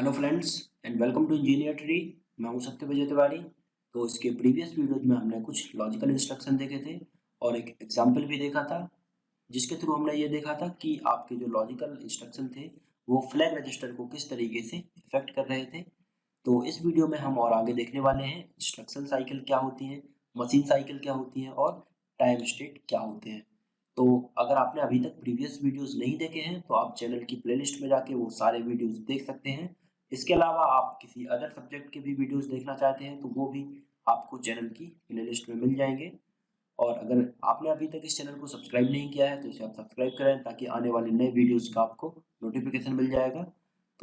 Hello friends and welcome to engineer tree. मैं हूं सत्यव्रत तिवारी। तो इसके प्रीवियस वीडियोज में हमने कुछ लॉजिकल इंस्ट्रक्शन देखे थे और एक एग्जांपल भी देखा था, जिसके थ्रू हमने ये देखा था कि आपके जो लॉजिकल इंस्ट्रक्शन थे वो फ्लैग रजिस्टर को किस तरीके से इफेक्ट कर रहे थे। तो इस वीडियो में हम और आगे देखने वाले हैं इंस्ट्रक्शन साइकिल क्या होती है, मशीन साइकिल क्या होती है और टाइम स्टेट क्या होते हैं। तो अगर आपने अभी तक प्रीवियस वीडियोस नहीं देखे हैं तो आप चैनल की प्लेलिस्ट में जाके वो सारे वीडियोस देख सकते हैं। इसके अलावा आप किसी अदर सब्जेक्ट के भी वीडियोस देखना चाहते हैं तो वो भी आपको चैनल की प्लेलिस्ट में मिल जाएंगे। और अगर आपने अभी तक इस चैनल को सब्सक्राइब नहीं किया है तो इसे आप सब्सक्राइब करें ताकि आने वाले नए वीडियोस का आपको नोटिफिकेशन मिल जाएगा।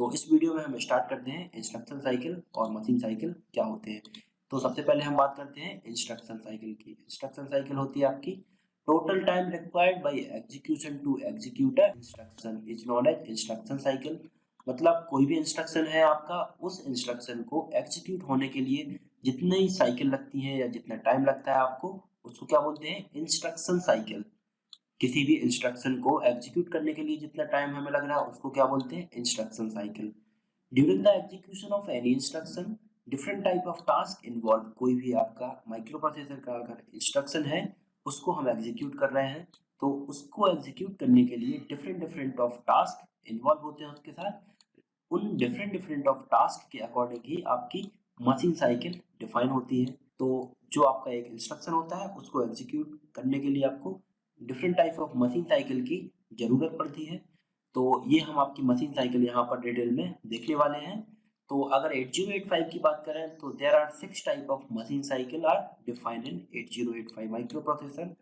तो इस वीडियो में हम स्टार्ट करते हैं इंस्ट्रक्शन साइकिल और मशीन साइकिल क्या होते हैं। तो सबसे पहले हम बात करते हैं इंस्ट्रक्शन साइकिल की। इंस्ट्रक्शन साइकिल होती है आपकी total time required by execution to execute a instruction is known as instruction cycle. मतलब कोई भी इंस्ट्रक्शन है आपका, उस इंस्ट्रक्शन को एग्जीक्यूट होने के लिए जितनी साइकिल लगती है या जितना टाइम लगता है आपको, उसको क्या बोलते हैं, इंस्ट्रक्शन साइकिल। किसी भी इंस्ट्रक्शन को एग्जीक्यूट करने के लिए जितना टाइम हमें लग रहा है उसको क्या बोलते हैं, instruction cycle. During the execution of any instruction different type of task involve. कोई भी आपका माइक्रो प्रोसेसर का अगर इंस्ट्रक्शन है उसको हम एग्जीक्यूट कर रहे हैं तो उसको एग्जीक्यूट करने के लिए different different of task involve होते हैं उसके साथ। उन डिफरेंट डिफरेंट ऑफ टास्क के अकॉर्डिंग ही आपकी मशीन साइकिल डिफाइन होती है। तो जो आपका एक इंस्ट्रक्शन होता है उसको एग्जीक्यूट करने के लिए आपको different type of machine cycle की जरूरत पड़ती है। तो ये हम आपकी मशीन साइकिल यहाँ पर डिटेल में देखने वाले हैं। तो अगर 8085 की बात करें तो there are 6 type of machine cycle are defined in 8085 microprocessor.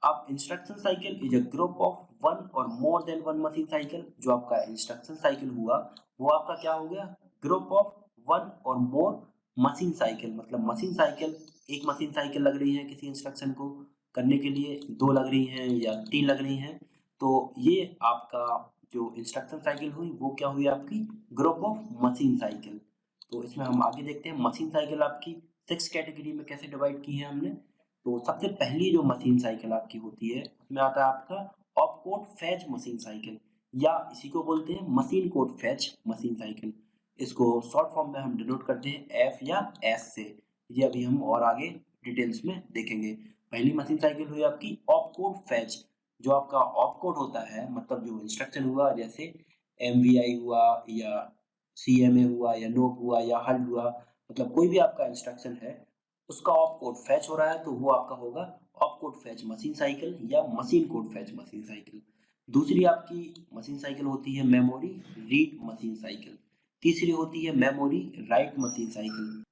अब instruction cycle is a group of one और more than one machine cycle. जो आपका इंस्ट्रक्शन साइकिल हुआ वो आपका क्या हो गया, ग्रुप ऑफ वन और मोर मशीन साइकिल। मतलब मशीन साइकिल, एक मशीन साइकिल लग रही है किसी इंस्ट्रक्शन को करने के लिए, दो लग रही हैं या तीन लग रही हैं। तो ये आपका जो इंस्ट्रक्शन साइकिल हुई वो क्या हुई, आपकी ग्रुप ऑफ मशीन साइकिल। तो इसमें हम आगे देखते हैं मशीन साइकिल आपकी 6 कैटेगरी में कैसे डिवाइड की है हमने। तो सबसे पहली जो मशीन साइकिल आपकी होती है उसमें आता है आपका ऑपकोड फैच मशीन साइकिल, या इसी को बोलते हैं machine code fetch machine cycle. इसको शॉर्ट फॉर्म में हम डिनोट करते हैं एफ या एस से। ये अभी हम और आगे डिटेल्स में देखेंगे। पहली मशीन साइकिल हुई आपकी ऑपकोड फैच। जो आपका ऑपकोड होता है मतलब जो इंस्ट्रक्शन हुआ, जैसे एमवीआई हुआ या सीएमए हुआ या नोप हुआ या हल हुआ, मतलब कोई भी आपका इंस्ट्रक्शन है उसका ऑप कोड फैच हो रहा है तो वो आपका होगा op code fetch machine cycle या machine code fetch machine cycle. दूसरी आपकी मशीन साइकिल होती है मेमोरी रीड मशीन साइकिल। तीसरी होती है मेमोरी राइट मशीन साइकिल।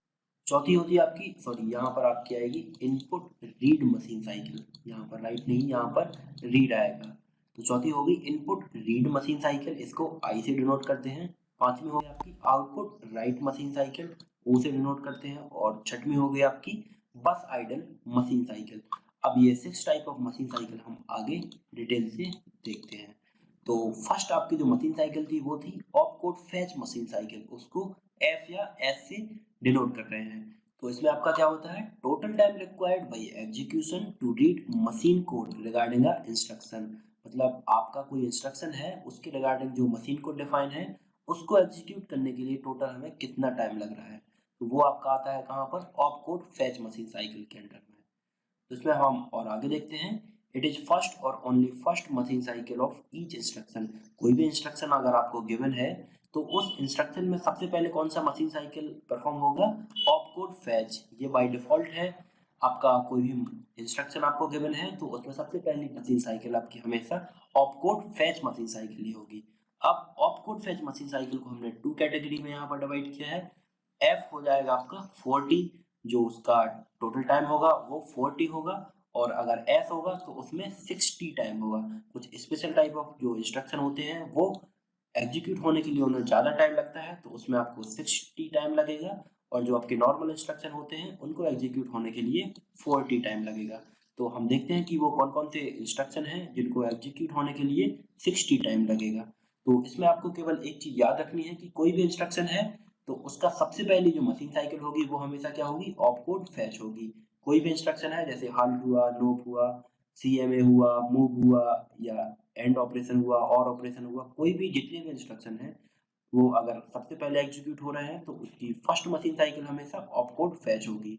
चौथी होती है आपकी, सॉरी यहाँ पर आपकी आएगी इनपुट रीड मशीन साइकिल। यहाँ पर राइट नहीं, यहाँ पर रीड आएगा। तो चौथी होगी इनपुट रीड मशीन साइकिल, इसको आई से डिनोट करते हैं। पांचवी होगी आपकी आउटपुट राइट मशीन साइकिल, ओ से डिनोट करते हैं। और छठवीं होगी आपकी बस आइडल मशीन साइकिल। अब ये 6 टाइप ऑफ मशीन साइकिल हम आगे डिटेल से देखते हैं। तो फर्स्ट आपकी जो मशीन साइकिल थी वो थी ऑपकोड फैच मशीन साइकिल, उसको एफ या एस से डिनोट कर रहे हैं। तो इसमें आपका क्या होता है, total time required by execution to read machine code regarding a instruction. मतलब आपका कोई इंस्ट्रक्शन है उसके रिगार्डिंग जो मशीन कोड डिफाइन है उसको एग्जीक्यूट करने के लिए टोटल हमें कितना टाइम लग रहा है, तो वो आपका आता है कहाँ पर, ऑपकोड फैच मशीन साइकिल के अंडर में। तो इसमें हम और आगे देखते हैं। इट इज फर्स्ट और only first machine cycle of each instruction. कोई भी इंस्ट्रक्शन अगर आपको गिवन है तो उस इंस्ट्रक्शन में सबसे पहले कौन सा मशीन साइकिल परफॉर्म होगा, ऑपकोड फैच। ये बाय डिफॉल्ट है। आपका कोई भी इंस्ट्रक्शन आपको गिवन है तो उसमें सबसे पहली मशीन साइकिल आपकी हमेशा ऑपकोड फैच मशीन साइकिल ही होगी। अब ऑपकोड फैच मशीन साइकिल को हमने 2 कैटेगरी में यहाँ पर डिवाइड किया है। एफ हो जाएगा आपका 40, जो उसका टोटल टाइम होगा वो 40 होगा। और अगर एस होगा तो उसमें 60 टाइम होगा। कुछ स्पेशल टाइप ऑफ जो इंस्ट्रक्शन होते हैं वो एग्जीक्यूट होने के लिए उन्हें ज़्यादा टाइम लगता है तो उसमें आपको 60 टाइम लगेगा। और जो आपके नॉर्मल इंस्ट्रक्शन होते हैं उनको एग्जीक्यूट होने के लिए 40 टाइम लगेगा। तो हम देखते हैं कि वो कौन कौन से इंस्ट्रक्शन हैं जिनको एग्जीक्यूट होने के लिए 60 टाइम लगेगा। तो इसमें आपको केवल एक चीज़ याद रखनी है कि कोई भी इंस्ट्रक्शन है तो उसका सबसे पहली जो मशीन साइकिल होगी वो हमेशा क्या होगी, ऑपकोड फैच होगी। कोई भी इंस्ट्रक्शन है जैसे हल हुआ, लूप हुआ, सीएमए हुआ, मूव हुआ या एंड ऑपरेशन हुआ और ऑपरेशन हुआ, कोई भी जितने भी इंस्ट्रक्शन है वो अगर सबसे पहले एग्जीक्यूट हो रहे हैं तो उसकी फर्स्ट मशीन साइकिल हमेशा ऑपकोड फैच होगी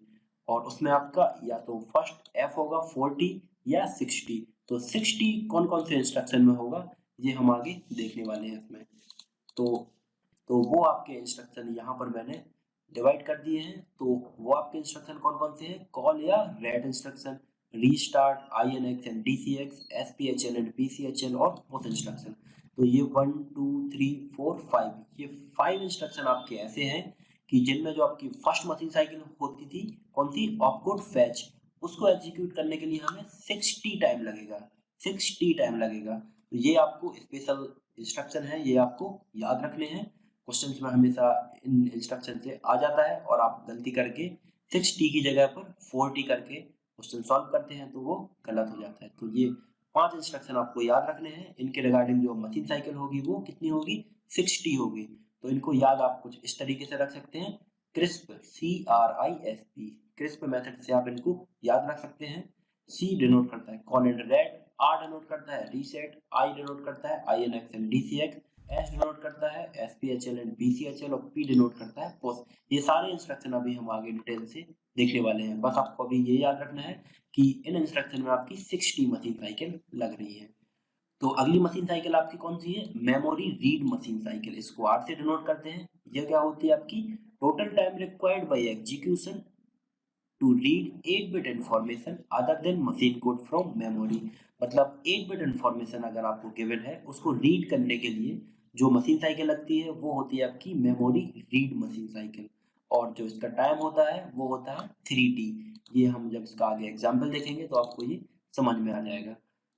और उसमें आपका या तो फर्स्ट एफ होगा 40 या 60। तो 60 कौन कौन से इंस्ट्रक्शन में होगा ये हम आगे देखने वाले हैं इसमें। तो तो वो आपके इंस्ट्रक्शन यहाँ पर मैंने डिवाइड कर दिए हैं। तो वो आपके इंस्ट्रक्शन कौन कौन से हैं, कॉल या red instruction, restart, INX and DCX, SPHL and PCHL और पुश इंस्ट्रक्शन। तो ये 1 2 3 4 5 ये 5 इंस्ट्रक्शन आपके ऐसे हैं कि जिनमें जो आपकी फर्स्ट मशीन साइकिल होती थी कौन सी, ऑपकोड फैच, उसको एग्जीक्यूट करने के लिए हमें 60 टाइम लगेगा, 60 टाइम लगेगा। तो ये आपको स्पेशल इंस्ट्रक्शन है, ये आपको याद रखने हैं। क्वेश्चंस में हमेशा इन इंस्ट्रक्शन से आ जाता है और आप गलती करके 60 की जगह पर 40 करके क्वेश्चन सॉल्व करते हैं तो वो गलत हो जाता है। तो ये 5 इंस्ट्रक्शन आपको याद रखने हैं। इनके रिगार्डिंग जो मशीन साइकिल होगी वो कितनी होगी, 60 होगी। तो इनको याद आप कुछ इस तरीके से रख सकते हैं, क्रिस्प, CRISP, क्रिस्प मेथड से आप इनको याद रख सकते हैं। C डिनोट करता है call and red, R denote करता है रीसेट, I डिनोट करता है INX and DCX, S denote करता है SPHL एंड PCHL और P डिनोट करता है पुश। ये सारे इंस्ट्रक्शन अभी हम आगे डिटेल से देखने वाले हैं। बस आपको अभी ये याद रखना है कि इन इंस्ट्रक्शन में आपकी 60 मशीन साइकिल लग रही है। तो अगली मशीन साइकिल आपकी कौन सी है, मेमोरी रीड मशीन साइकिल, इसको R से डिनोट करते हैं। यह क्या होती है आपकी, total time required by execution to read 8 bit information other than machine code from memory. मतलब 8 बिट इंफॉर्मेशन अगर आपको गिवन है उसको रीड करने के लिए जो मशीन साइकिल लगती है वो होती है आपकी मेमोरी रीड मशीन साइकिल। और जो इसका टाइम होता है वो होता है 3T। ये हम जब इसका आगे एग्जाम्पल देखेंगे तो आपको ये समझ में आ जाएगा।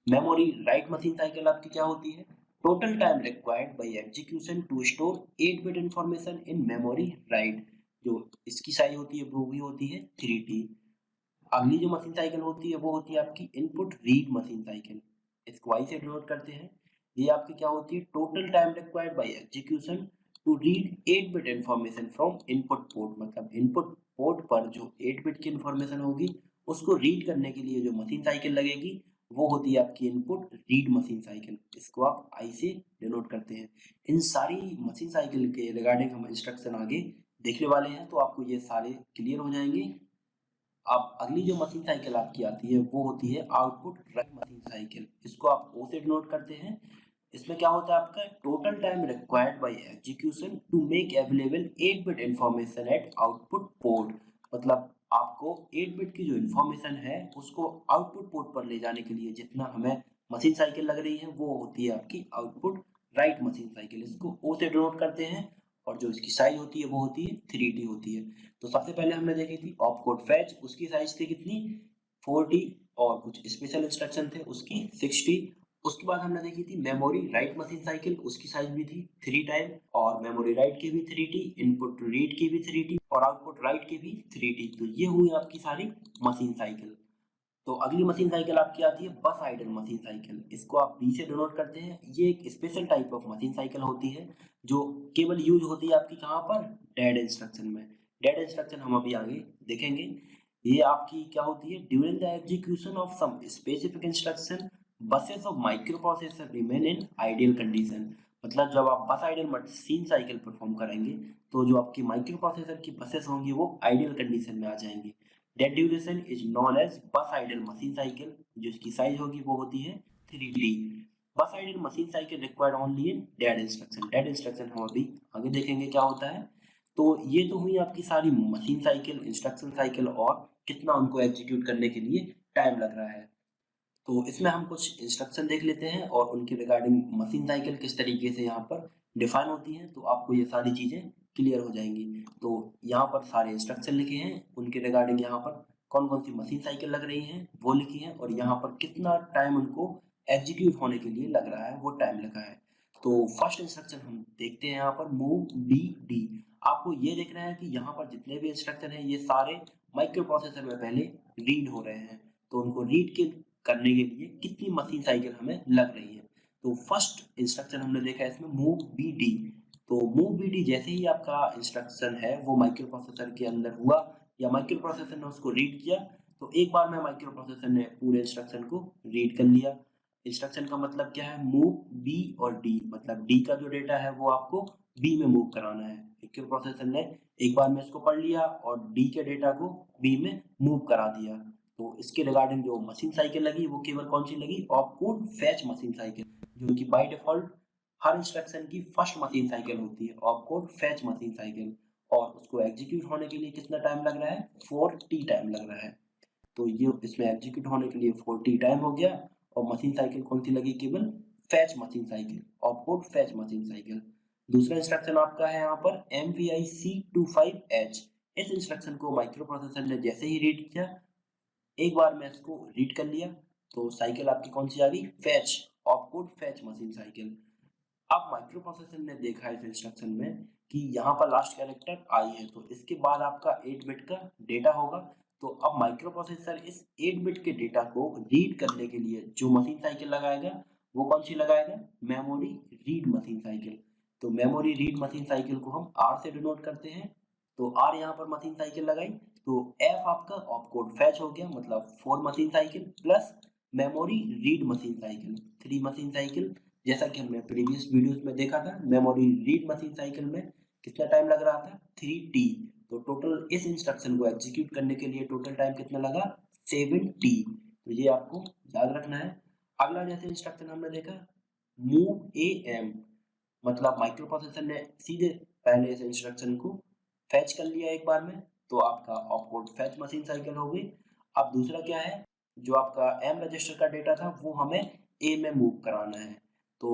मेमोरी राइट मशीन साइकिल आपकी क्या होती है, total time required by execution to store 8 bit information in memory write. जो इसकी साइज होती है वो भी होती है 3T। अगली जो मशीन साइकिल होती है वो होती है आपकी इनपुट रीड मशीन साइकिल, इसको आई से डिनोट करते हैं। ये आपकी क्या होती है, total time required by execution to read 8 bit information from input port. मतलब इनपुट पोर्ट पर जो 8 बिट की इंफॉर्मेशन होगी उसको रीड करने के लिए जो मशीन साइकिल लगेगी वो होती है आपकी इनपुट रीड मशीन साइकिल, इसको आप आई से डिनोट करते हैं। इन सारी मशीन साइकिल के रिगार्डिंग हम इंस्ट्रक्शन आगे देखने वाले हैं तो आपको ये सारे क्लियर हो जाएंगे। अब अगली जो मशीन साइकिल आपकी आती है वो होती है आउटपुट राइट मशीन साइकिल, इसको आप ओ से डिनोट करते हैं। इसमें क्या होता है आपका, total time required by execution to make available 8 bit information at output port. मतलब आपको 8 बिट की जो इंफॉर्मेशन है उसको आउटपुट पोर्ट पर ले जाने के लिए जितना हमें मशीन साइकिल लग रही है वो होती है आपकी आउटपुट राइट मशीन साइकिल, इसको ओ से डिनोट करते हैं। और जो इसकी साइज होती है वो होती है 3T होती है। तो सबसे पहले हमने देखी थी ऑपकोड फैच, उसकी साइज थी कितनी, 40 और कुछ स्पेशल इंस्ट्रक्शन थे उसकी 60। उसके बाद हमने देखी थी मेमोरी राइट मशीन साइकिल, उसकी साइज भी थी 3 टाइम और मेमोरी राइट की भी 3T, इनपुट रीड की भी 3T और आउटपुट राइट की भी 3T। तो ये हुई आपकी सारी मशीन साइकिल। तो अगली मशीन साइकिल आपकी आती है बस आइडल मशीन साइकिल, इसको आप बी से डिनोट करते हैं। ये एक special type of machine cycle होती है जो केवल यूज होती है आपकी कहाँ पर, डेड इंस्ट्रक्शन में। डेड इंस्ट्रक्शन हम अभी आगे देखेंगे। ये आपकी क्या होती है, during the execution of some specific instruction buses of microprocessor remain in ideal condition. मतलब जब आप बस आइडल मशीन साइकिल परफॉर्म करेंगे तो जो आपकी माइक्रो प्रोसेसर की बसेस होंगी वो आइडियल कंडीशन में आ जाएंगी। Dead duration is known as bus idle machine cycle, जिसकी साइज होगी वो होती है 3D। Bus idle machine cycle required only in dead instruction. Dead instruction हम अभी आगे देखेंगे क्या होता है। तो ये तो हुई आपकी सारी मशीन साइकिल, इंस्ट्रक्शन साइकिल और कितना उनको एग्जीक्यूट करने के लिए टाइम लग रहा है। तो इसमें हम कुछ इंस्ट्रक्शन देख लेते हैं और उनके रिगार्डिंग मशीन साइकिल किस तरीके से यहाँ पर डिफाइन होती है तो आपको ये सारी चीज़ें क्लियर हो जाएंगी। तो यहाँ पर सारे इंस्ट्रक्शन लिखे हैं, उनके रिगार्डिंग यहाँ पर कौन कौन सी मशीन साइकिल लग रही हैं वो लिखी है और यहाँ पर कितना टाइम उनको एग्जीक्यूट होने के लिए लग रहा है वो टाइम लिखा है। तो फर्स्ट इंस्ट्रक्शन हम देखते हैं यहाँ पर मूव बी डी। आपको ये देखना है कि यहाँ पर जितने भी इंस्ट्रक्शन है ये सारे माइक्रो प्रोसेसर में पहले रीड हो रहे हैं। तो उनको रीड के करने के लिए कितनी मशीन साइकिल हमें लग रही है। तो फर्स्ट इंस्ट्रक्शन हमने देखा है इसमें मूव बी डी। तो मूव बी डी जैसे ही आपका इंस्ट्रक्शन है वो माइक्रो प्रोसेसर के अंदर हुआ या माइक्रो प्रोसेसर ने उसको रीड किया तो एक बार में माइक्रो प्रोसेसर ने पूरे इंस्ट्रक्शन को रीड कर लिया। इंस्ट्रक्शन का मतलब क्या है, मूव बी और डी, मतलब डी का जो डेटा है वो आपको बी में मूव कराना है। माइक्रो प्रोसेसर ने एक बार में इसको पढ़ लिया और डी के डेटा को बी में मूव करा दिया। तो इसके रिगार्डिंग जो मशीन साइकिल लगी वो केवल कौन सी लगी, ऑपकोड फैच मशीन साइकिल, जो कि बाय डिफॉल्ट हर इंस्ट्रक्शन की फर्स्ट मशीन साइकिल होती है, ऑपकोड फैच मशीन साइकिल। और उसको एग्जीक्यूट होने के लिए कितना टाइम लग रहा है, 4t टाइम लग रहा है। तो ये इसमें एग्जीक्यूट होने के लिए 4t टाइम हो गया। और मशीन साइकिल कौन सी लगी, केवल fetch machine cycle, opcode fetch machine cycle. दूसरा इंस्ट्रक्शन आपका है यहाँ पर MVIC25H। इस इंस्ट्रक्शन को माइक्रो प्रोसेसर ने जैसे ही रीड किया, एक बार में इसको रीड कर लिया, तो साइकिल आपकी कौन सी आ गई, fetch, opcode fetch machine cycle. अब माइक्रो प्रोसेसर ने देखा इस इंस्ट्रक्शन में कि यहाँ पर लास्ट कैरेक्टर आई है, तो इसके बाद आपका 8 बिट का डेटा होगा। तो अब माइक्रो प्रोसेसर इस 8 बिट के डेटा को रीड करने के लिए जो मशीन साइकिल लगाएगा वो कौन सी लगाएगा, मेमोरी रीड मशीन साइकिल। तो मेमोरी रीड मशीन साइकिल को हम आर से डिनोट करते हैं। तो आर यहाँ पर मशीन साइकिल लगाई, तो एफ आपका ऑपकोड फैच हो गया, मतलब 4 machine cycle plus memory read machine cycle 3 machine cycle. जैसा कि हमने प्रीवियस वीडियोस में देखा था, मेमोरी रीड मशीन साइकिल में कितना टाइम लग रहा था, 3t। तो टोटल इस इंस्ट्रक्शन को एग्जीक्यूट करने के लिए टोटल टाइम कितना लगा, 7t। तो ये आपको याद रखना है। अगला जैसे इंस्ट्रक्शन हमने देखा मूव am, मतलब माइक्रो प्रोसेसर ने सीधे पहले इस इंस्ट्रक्शन को फैच कर लिया एक बार में, तो आपका ऑपकोड फैच मशीन साइकिल हो गई। अब दूसरा क्या है, जो आपका एम रजिस्टर का डेटा था वो हमें ए में मूव कराना है। तो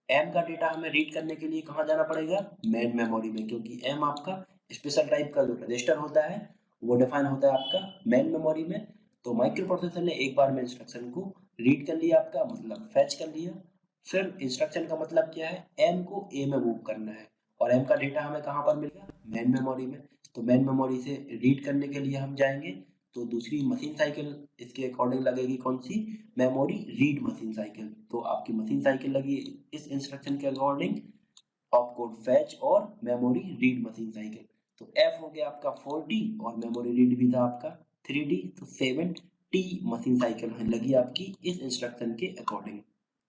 एम का डेटा हमें रीड करने के लिए कहाँ जाना पड़ेगा, मेन मेमोरी में, क्योंकि एम आपका स्पेशल टाइप का जो रजिस्टर होता है वो डिफाइन होता है आपका मेन मेमोरी में। तो माइक्रो प्रोसेसर ने एक बार में इंस्ट्रक्शन को रीड कर लिया आपका, मतलब फैच कर लिया। फिर इंस्ट्रक्शन का मतलब क्या है, एम को ए में मूव करना है, और एम का डेटा हमें कहाँ पर मिलेगा, मेन मेमोरी में। तो मेन मेमोरी से रीड करने के लिए हम जाएंगे, तो दूसरी मशीन साइकिल इसके अकॉर्डिंग लगेगी कौन सी, मेमोरी रीड मशीन साइकिल। तो आपकी मशीन साइकिल लगी इस इंस्ट्रक्शन के अकॉर्डिंग, ऑपकोड फैच और मेमोरी रीड मशीन साइकिल। तो एफ हो गया आपका 4t और मेमोरी रीड भी था आपका 3t, तो 7t मशीन साइकिल लगी आपकी इस इंस्ट्रक्शन के अकॉर्डिंग।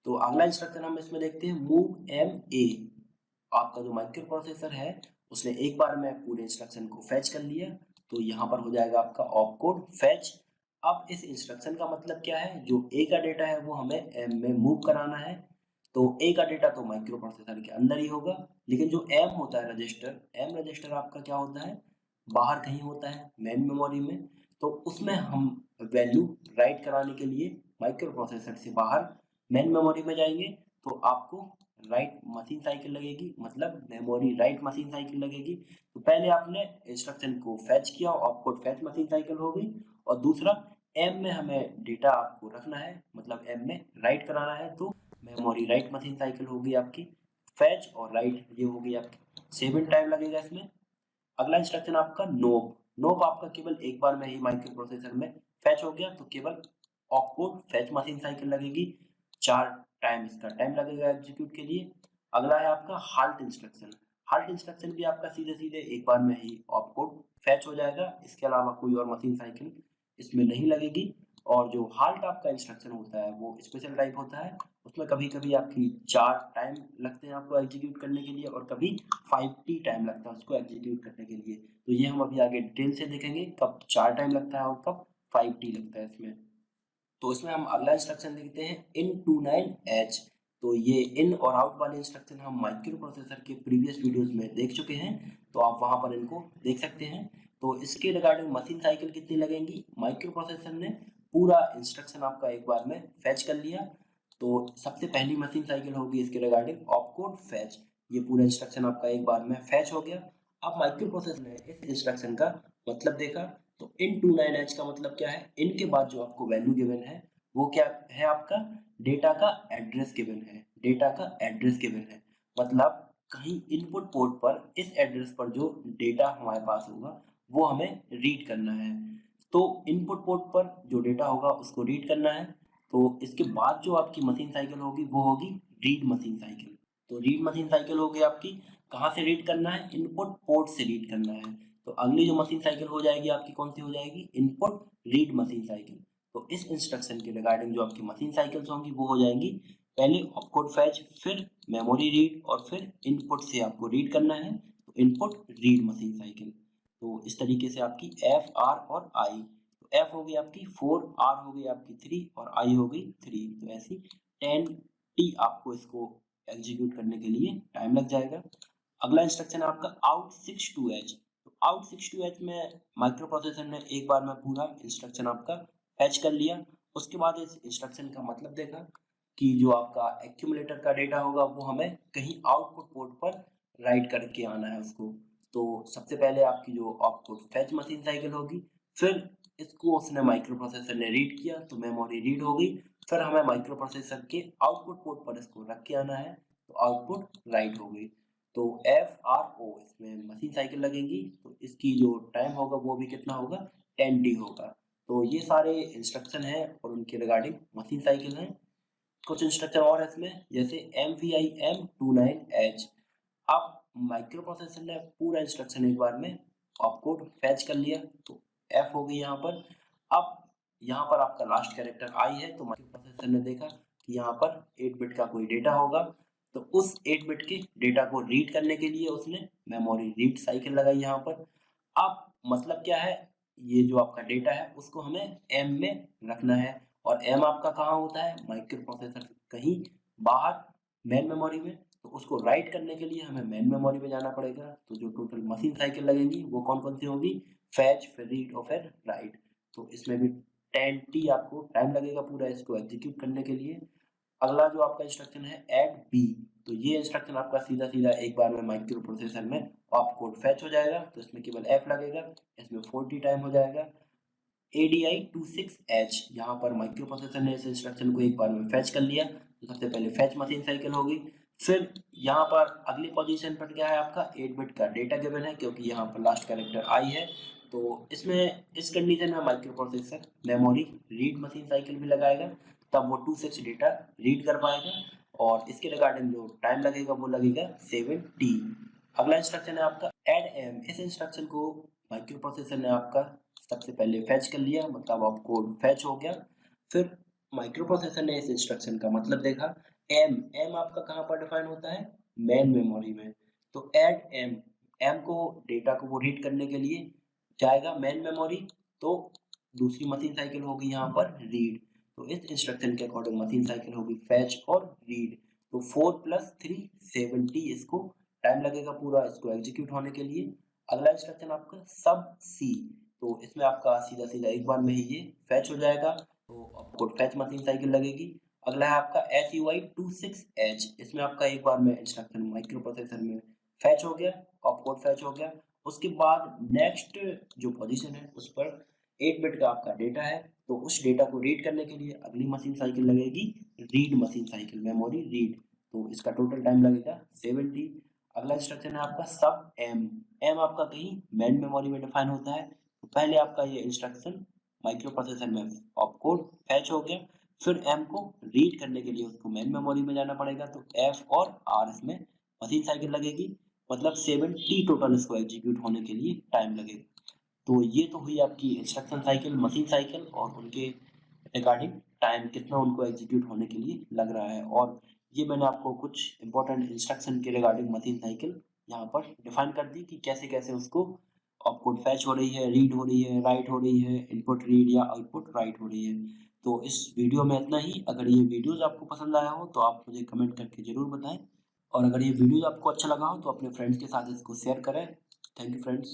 तो अगला इंस्ट्रक्शन हम इसमें देखते हैं मूव एम ए। आपका जो माइक्रो प्रोसेसर है उसने एक बार में पूरे इंस्ट्रक्शन को फैच कर लिया, तो यहाँ पर हो जाएगा आपका ऑपकोड फैच। अब इस इंस्ट्रक्शन का मतलब क्या है, जो ए का डेटा है वो हमें एम में मूव कराना है। तो ए का डेटा तो माइक्रो प्रोसेसर के अंदर ही होगा, लेकिन जो एम होता है रजिस्टर, एम रजिस्टर आपका क्या होता है, बाहर कहीं होता है मेन मेमोरी में। तो उसमें हम वैल्यू राइट कराने के लिए माइक्रो प्रोसेसर से बाहर मेन मेमोरी में जाएंगे, तो आपको राइट मशीन साइकिल लगेगी, मतलब मेमोरी राइट मशीन साइकिल लगेगी। तो पहले आपने इंस्ट्रक्शन को फैच किया, ऑपकोड फैच मशीन साइकिल हो गई। और दूसरा एम में हमें डेटा आपको रखना है, मतलब एम में राइट कराना है, तो मेमोरी राइट मशीन साइकिल होगी आपकी, फैच और राइट ये होगी आपकी, 7 टाइम लगेगा इसमें। अगला इंस्ट्रक्शन आपका नोप। नोप आपका केवल एक बार में ही माइक्रो प्रोसेसर में फैच हो गया, तो केवल ऑपकोड फैच मशीन साइकिल लगेगी, 4 टाइम इसका टाइम लगेगा एग्जीक्यूट के लिए। अगला है आपका हाल्ट इंस्ट्रक्शन। हाल्ट इंस्ट्रक्शन भी आपका सीधे सीधे एक बार में ही ऑपकोड फैच हो जाएगा, इसके अलावा कोई और मशीन साइकिल इसमें नहीं लगेगी। और जो हाल्ट आपका इंस्ट्रक्शन होता है वो स्पेशल टाइप होता है, उसमें कभी कभी आपकी 4 टाइम लगते हैं आपको एग्जीक्यूट करने के लिए, और कभी 5t टाइम लगता है उसको एग्जीक्यूट करने के लिए। तो ये हम अभी आगे डिटेल से देखेंगे कब 4 टाइम लगता है और कब 5t लगता है इसमें। तो इसमें हम अगला इंस्ट्रक्शन देखते हैं in29H। तो ये इन और आउट वाले इंस्ट्रक्शन हम माइक्रो प्रोसेसर के प्रीवियस वीडियोस में देख चुके हैं, तो आप वहां पर इनको देख सकते हैं। तो इसके रिगार्डिंग मशीन साइकिल कितनी लगेंगी, माइक्रो प्रोसेसर ने पूरा इंस्ट्रक्शन आपका एक बार में फैच कर लिया, तो सबसे पहली मशीन साइकिल होगी इसके रिगार्डिंग ऑपकोड फैच। ये पूरा इंस्ट्रक्शन आपका एक बार में फैच हो गया। अब माइक्रो प्रोसेसर ने इस इंस्ट्रक्शन का मतलब देखा, तो in29H का मतलब क्या है, इन के बाद जो आपको वैल्यू गिवन है वो क्या है, आपका डेटा का एड्रेस गिवन है, डेटा का एड्रेस गिवन है। मतलब कहीं इनपुट पोर्ट पर इस एड्रेस पर जो डेटा हमारे पास होगा वो हमें रीड करना है। तो इनपुट पोर्ट पर जो डेटा होगा उसको रीड करना है। तो इसके बाद जो आपकी मशीन साइकिल होगी वो होगी रीड मशीन साइकिल। तो रीड मशीन साइकिल होगी आपकी, कहाँ से रीड करना है, इनपुट पोर्ट से रीड करना है। तो अगली जो मशीन साइकिल हो जाएगी आपकी कौन सी हो जाएगी, इनपुट रीड मशीन साइकिल। तो इस इंस्ट्रक्शन के रिगार्डिंग जो आपकी मशीन साइकिल्स होंगी वो हो जाएंगी पहले ऑपकोड फैच, फिर मेमोरी रीड और फिर इनपुट से आपको रीड करना है, तो इनपुट रीड मशीन साइकिल। तो इस तरीके से आपकी एफ, आर और आई, तो एफ हो गई आपकी 4, आर हो गई आपकी 3 और आई हो गई 3। तो ऐसी 10 टी आपको इसको एग्जीक्यूट करने के लिए टाइम लग जाएगा। अगला इंस्ट्रक्शन है आपका आउट 6 टू एच। तो आउट 6 टू एच में माइक्रो प्रोसेसर ने एक बार में पूरा इंस्ट्रक्शन आपका फैच कर लिया। उसके बाद इस इंस्ट्रक्शन का मतलब देखा कि जो आपका एक्यूमुलेटर का डेटा होगा वो हमें कहीं आउटपुट पोर्ट पर राइट करके आना है उसको। तो सबसे पहले आपकी जो आउटपुट फैच मशीन साइकिल होगी, फिर इसको उसने माइक्रो प्रोसेसर ने रीड किया तो मेमोरी रीड हो गई, फिर हमें माइक्रो प्रोसेसर के आउटपुट पोर्ट पर इसको रख के आना है, तो आउटपुट राइट हो गई। तो एफ आर ओ इसमें मशीन साइकिल लगेंगी, तो इसकी जो टाइम होगा वो भी कितना होगा, 10 टी होगा। तो ये सारे इंस्ट्रक्शन हैं और उनके रिगार्डिंग मशीन साइकिल हैं। कुछ इंस्ट्रक्शन और है इसमें, जैसे MVI-M29H। अब माइक्रो प्रोसेसर ने पूरा इंस्ट्रक्शन एक बार में ऑपकोड फैच कर लिया, तो एफ हो गई यहाँ पर। अब यहाँ पर आपका लास्ट कैरेक्टर आई है, तो माइक्रो प्रोसेसर ने देखा कि यहाँ पर 8 बिट का कोई डेटा होगा, तो उस 8 बिट के डेटा को रीड करने के लिए उसने मेमोरी रीड साइकिल लगाई यहाँ पर। अब मतलब क्या है, ये जो आपका डेटा है उसको हमें एम में रखना है, और एम आपका कहाँ होता है, माइक्रो प्रोसेसर कहीं बाहर मेन मेमोरी में। तो उसको राइट करने के लिए हमें मेन मेमोरी में जाना पड़ेगा। तो जो टोटल मशीन साइकिल लगेंगी वो कौन कौन सी होगी, फैच, फिर रीड और फिर राइट। तो इसमें भी 10 टी आपको टाइम लगेगा पूरा इसको एग्जीक्यूट करने के लिए। अगला जो आपका इंस्ट्रक्शन है ऐड बी, तो ये इंस्ट्रक्शन आपका सीधा सीधा एक बार में माइक्रो प्रोसेसर में ऑपकोड फैच हो जाएगा, तो इसमें केवल एफ लगेगा, इसमें 40 टाइम हो जाएगा। ADI-26H, यहाँ पर माइक्रो प्रोसेसर ने इस इंस्ट्रक्शन को एक बार में फैच कर लिया, तो सबसे पहले फैच मशीन साइकिल होगी। फिर यहाँ पर अगली पोजीशन पर क्या है, आपका 8 बिट का डेटा गिवन है, क्योंकि यहाँ पर लास्ट कैरेक्टर आई है। तो इसमें इस कंडीशन में micro processor memory read machine cycle भी लगाएगा, तब वो 26 डेटा रीड कर पाएगा, और इसके रिगार्डिंग जो टाइम लगेगा वो लगेगा 7T। अगला इंस्ट्रक्शन है आपका एड एम। इस इंस्ट्रक्शन को माइक्रो प्रोसेसर ने आपका सबसे पहले फैच कर लिया, मतलब आप कोड फैच हो गया। फिर माइक्रो प्रोसेसर ने इस इंस्ट्रक्शन का मतलब देखा। एम, एम आपका कहाँ पर डिफाइन होता है, मेन मेमोरी में। तो ऐड एम, एम को डेटा को वो रीड करने के लिए जाएगा मेन मेमोरी, तो दूसरी मशीन साइकिल होगी यहाँ पर रीड। तो इस इंस्ट्रक्शन के अकॉर्डिंग मशीन साइकिल होगी फैच और रीड। तो 4 + 3 70 इसको टाइम लगेगा पूरा इसको एग्जीक्यूट होने के लिए। अगला इंस्ट्रक्शन आपका सब सी, तो इसमें आपका सीधा सीधा एक बार में ही ये फैच हो जाएगा, तो आपको फैच मशीन साइकिल लगेगी। अगला है आपका SUI-26H, इसमें आपका एक बार में इंस्ट्रक्शन माइक्रो प्रोसेसर में फैच हो गया, ऑपकोड फैच हो गया। उसके बाद नेक्स्ट जो पोजीशन है उस पर 8 बिट का आपका डेटा है, तो उस डेटा को रीड करने के लिए अगली मशीन साइकिल लगेगी read machine cycle, memory read. तो इसका टोटल टाइम लगेगा 70। अगला इंस्ट्रक्शन है आपका सब एम, एम आपका कहीं मेन मेमोरी में डिफाइन होता है, तो पहले आपका ये इंस्ट्रक्शन माइक्रो प्रोसेसर में ऑपकोड फैच हो गया, फिर एम को रीड करने के लिए उसको मेन मेमोरी में जाना पड़ेगा, तो एफ और आर इसमें मशीन साइकिल लगेगी, मतलब 7T टोटल इसको एग्जीक्यूट होने के लिए टाइम लगेगा। तो ये तो हुई आपकी इंस्ट्रक्शन साइकिल, मशीन साइकिल, और उनके रिगार्डिंग टाइम कितना उनको एग्जीक्यूट होने के लिए लग रहा है। और ये मैंने आपको कुछ इंपॉर्टेंट इंस्ट्रक्शन के रिगार्डिंग मशीन साइकिल यहाँ पर डिफाइन कर दी कि कैसे कैसे उसको आउटपुट फैच हो रही है, रीड हो रही है, राइट हो रही है, इनपुट रीड या आउटपुट राइट हो रही है। तो इस वीडियो में इतना ही। अगर ये वीडियोज़ आपको पसंद आया हो तो आप मुझे कमेंट करके ज़रूर बताएं, और अगर ये वीडियोज़ आपको अच्छा लगा हो तो अपने फ्रेंड्स के साथ इसको शेयर करें। Thank you friends.